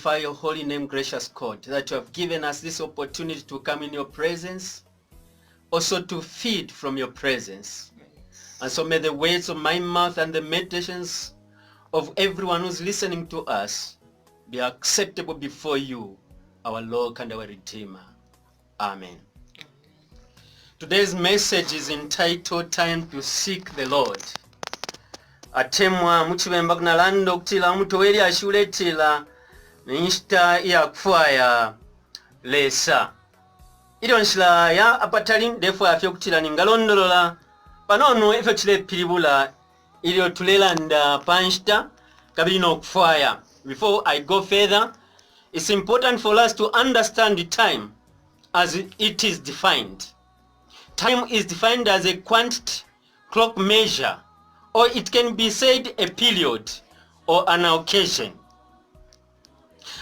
magnify your holy name, gracious God, that you have given us this opportunity to come in your presence, also to feed from your presence. And so may the words of my mouth and the meditations of everyone who's listening to us be acceptable before you, our Lord and our Redeemer. Amen. Today's message is entitled Time to Seek the Lord. Atemwa muchibemba kuna lando kutila mtu weli ashuletila nishta ya kufaya lesa. Ilo nshila ya apatali ndefu afyo kutila ningalondolola panono efo chile pilibula ilio tulelanda panshta kabino kufaya. Before I go further, it's important for us to understand the time as it is defined. Time is defined as a quantity clock measure, or it can be said a period or an occasion.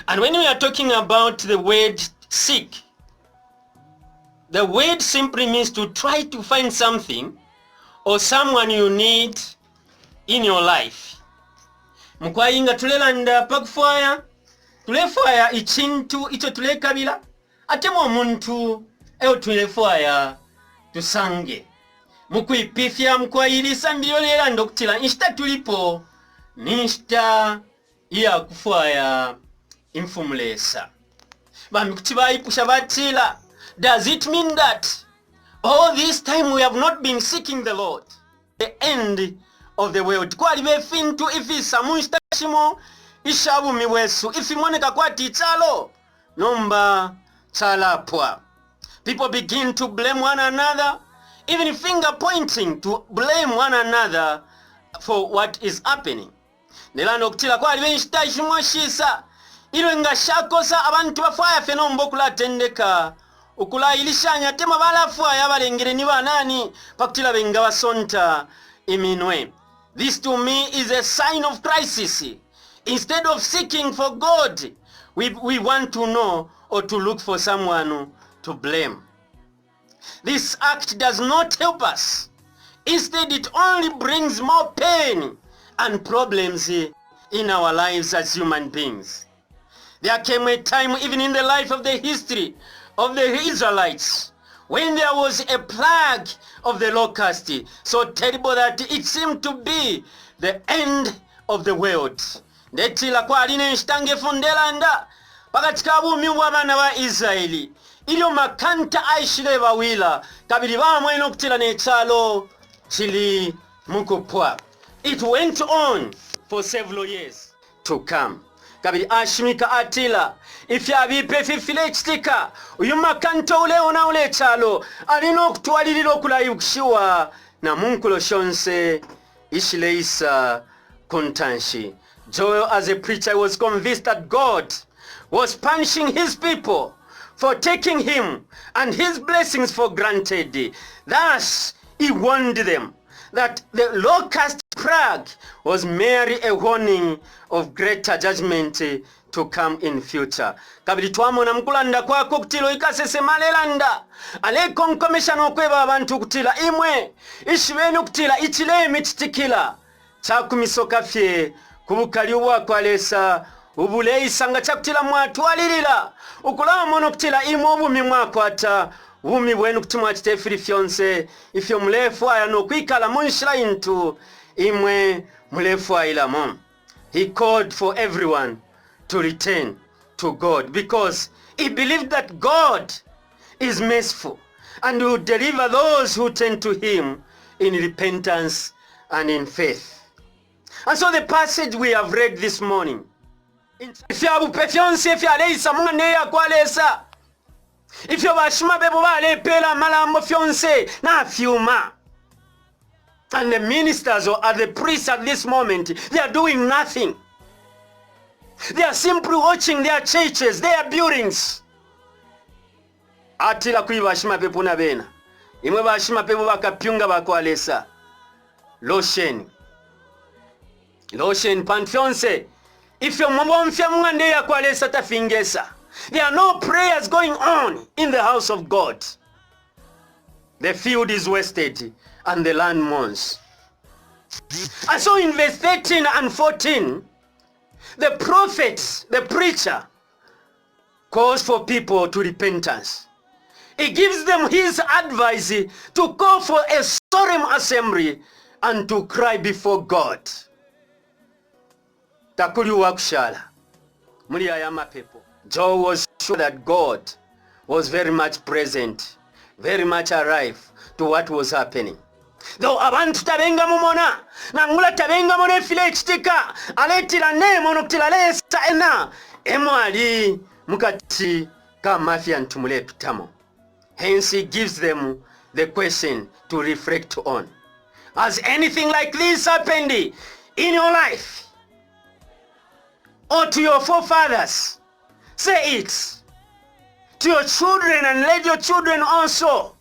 And when we are talking about the word seek, the word simply means to try to find something or someone you need in your life. Mkwayinga tulelanda pakufaya, tulefaya ichintu icho tulekabila, atemo omuntu eo tulefaya tusange. Mukuipifya mkwayilisa ndiyo lela ndokutila nishita tulipo nishita iya kufaya infumulesa. Bami kutiba ipusha batila. Does it mean that all this time we have not been seeking the Lord? The end of the world. Kwa libe fintu ifi samu nishita shimo ishabu miwesu. Ifi moneka kwa tichalo nomba chalapwa. People begin to blame one another, even finger pointing to blame one another for what is happening. Nelano kutila kwa libe nishita shimo shisa. Ilo nga shakosa abantu bafaya fenombo kula tendeka. Ukula ilishanya tema balafaya balengere ni banani pakutila benga basonta iminwe. This to me is a sign of crisis. Instead of seeking for God, we want to know or to look for someone to blame. This act does not help us. Instead, it only brings more pain and problems in our lives as human beings. There came a time, even in the life of the history of the Israelites, when there was a plague of the locust, so terrible that it seemed to be the end of the world. Ndetila kwa aline nshtange fundelanda pakatika bumi bw'abaana ba Israeli ilyo makanta aishile bawila kabili bamwe nokutila n'ekyalo kili mukupwa. It went on for several years to come. Kabili ashimika atila ifya bipe fifile chitika uyu makanta ule ona ule chalo alino kutwalililo kulayukshiwa na munkulo shonse ishile isa kontanshi. Joel, as a preacher, was convinced that God was punishing his people for taking him and his blessings for granted. Thus, he warned them that the locust plague was merely a warning of greater judgment to come in future. Kabili twamona mkulanda kwako kutilo ikasese malelanda aleko nkomesha nokweba abantu kutila imwe ishibenu kutila ichileme chitikila chakumisoka fye kubukali bwako alesa ubulei sanga chakutila mwatu alilila ukulawa mono kutila imo obumi mwako ata bumi bwenu kutimwa chitefili fyonse ifyo mlefu aya no kwikala munshila intu imwe mlefu ayila mom. He called for everyone to return to God because he believed that God is merciful and will deliver those who turn to him in repentance and in faith. And so the passage we have read this morning, if you have pefionse if you aleisa mwane ya kwalesa, if you bashima bebo bale pela malambo fionse na fiuma, and the ministers or the priests at this moment, they are doing nothing. They are simply watching their churches, their buildings. Atila kui bashima pepo na bena. Imwe bashima pepo bakapyunga bakwalesa. Lotion panfionse. If you mwamfya mwande ya kwalesa tafingesa. There are no prayers going on in the house of God. The field is wasted and the land mourns. And so in verse 13 and 14, the prophet, the preacher, calls for people to repentance. He gives them his advice to call for a solemn assembly and to cry before God. Takuli wakushala. Muli ayama pepo. Job was sure that God was very much present, very much alive to what was happening. Though abantu tabenga mumona, nangula tabenga mone file chitika, aletila nemo nokutila lesa ena, emwali mukati ka mafia ntumule pitamo. Hence he gives them the question to reflect on. Has anything like this happened in your life? Or to your forefathers? Say it to your children, and let your children also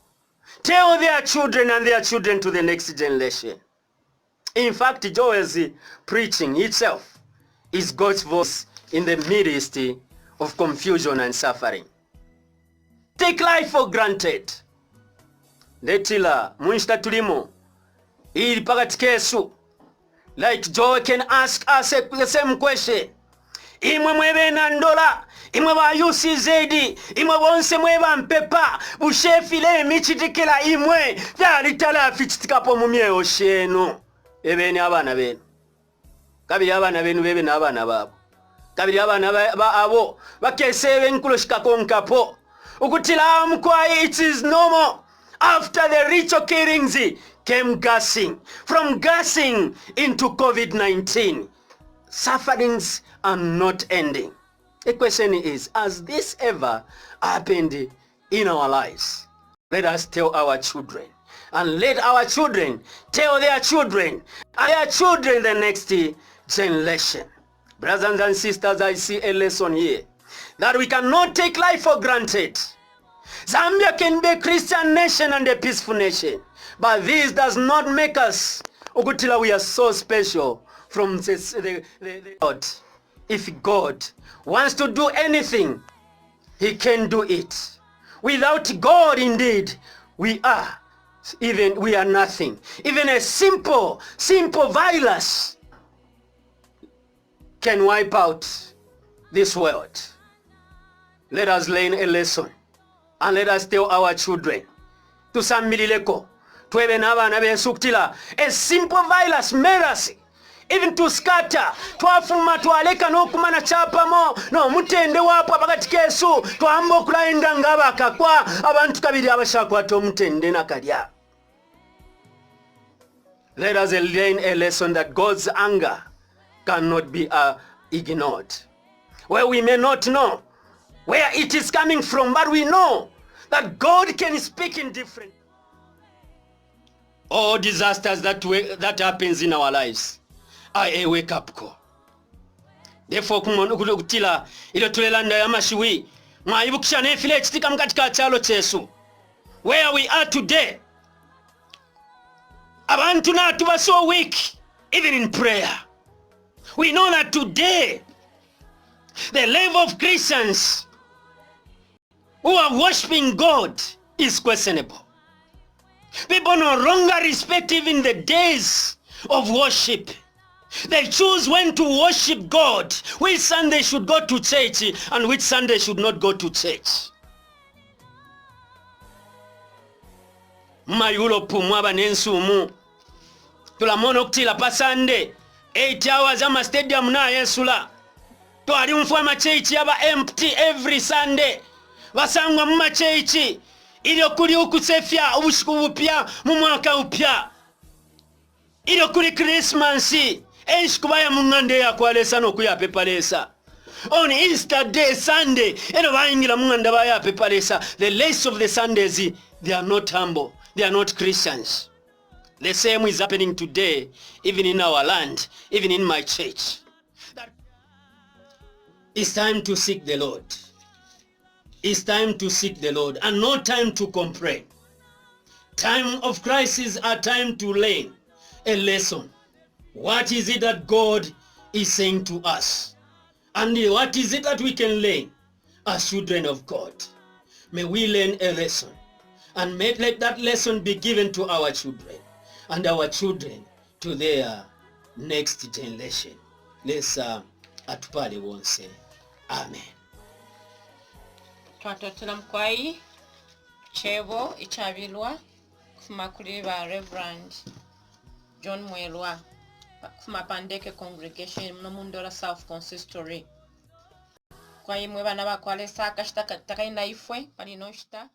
tell their children and their children to the next generation. In fact, Joel's preaching itself is God's voice in the midst of confusion and suffering. Take life for granted. Letila munshita tulimo ili pakati kesu. Like Joel can ask us the same question. Imwe mwebe na ndola, imwe ba UCZ, imwe bonse mweba mpepa, bushefile michitikila imwe, vyalitala fichitikapo mumyeyo shenu. Ebeni abana benu. Kabili abana benu bebe na abana babo. Kabili abana ba abo, bakesebe nkulo shikakonkapo. Ukutila mkwai, it is normal. After the ritual killings came gassing. From gassing into COVID-19. Sufferings are not ending. The question is, has this ever happened in our lives? Let us tell our children. And let our children tell their children. And their children the next generation. Brothers and sisters, I see a lesson here. That we cannot take life for granted. Zambia can be a Christian nation and a peaceful nation. But this does not make us, Ogutila, we are so special from the God. If God wants to do anything, he can do it. Without God, indeed, we are nothing. Even a simple virus can wipe out this world. Let us learn a lesson. And let us tell our children to samilileko twebe n'abaana b'ensukkutira a simple virus mercy even to scatter twafuluma twaleka n'okumana kyapamo n'omutende waapwa pakati keesu twamba okulayinda ng'abakakwa abantu kabiri abashakwata omutende nakalya. Let us learn a lesson that God's anger cannot be ignored. Where we may not know where it is coming from, but we know that God can speak in different. All disasters that happens in our lives are a wake-up call. Therefore, kutila ilo tulelanda ya mashiwi maibukisha nefile chitika mkatika chalo chesu. Where we are today, abantu natu were so weak, even in prayer. We know that today, the level of Christians who are worshiping God is questionable. People no longer respect even the days of worship. They choose when to worship God, which Sunday should go to church and which Sunday should not go to church. Europe mwaba nensumu tulamona okutila pa Sunday 8 hours ama stadium na yesula twali mfwa church yaba empty every Sunday. Basangwa mu machechi ili okuli okusefya obushiku bupya mu mwaka upya ili okuli Christmas enshikubaya mu ngande yakwalesa n'okuyapepalesa on Easter day Sunday eno bayingira mu nganda bayapepalesa. The rest of the Sundays they are not humble, they are not Christians. The same is happening today even in our land, even in my church. It's time to seek the Lord. It's time to seek the Lord and no time to complain. Time of crisis are time to learn a lesson. What is it that God is saying to us? And what is it that we can learn as children of God? May we learn a lesson and let that lesson be given to our children and our children to their next generation. Let's atupale wonse. Amen. twatotera mkwai chebo echabilwa kufuma kuri ba Reverend John Mwelwa kufuma Pandeke Congregation no Mundora South Consistory kwa imwe bana bakwale saka shita takaina ifwe palinoshita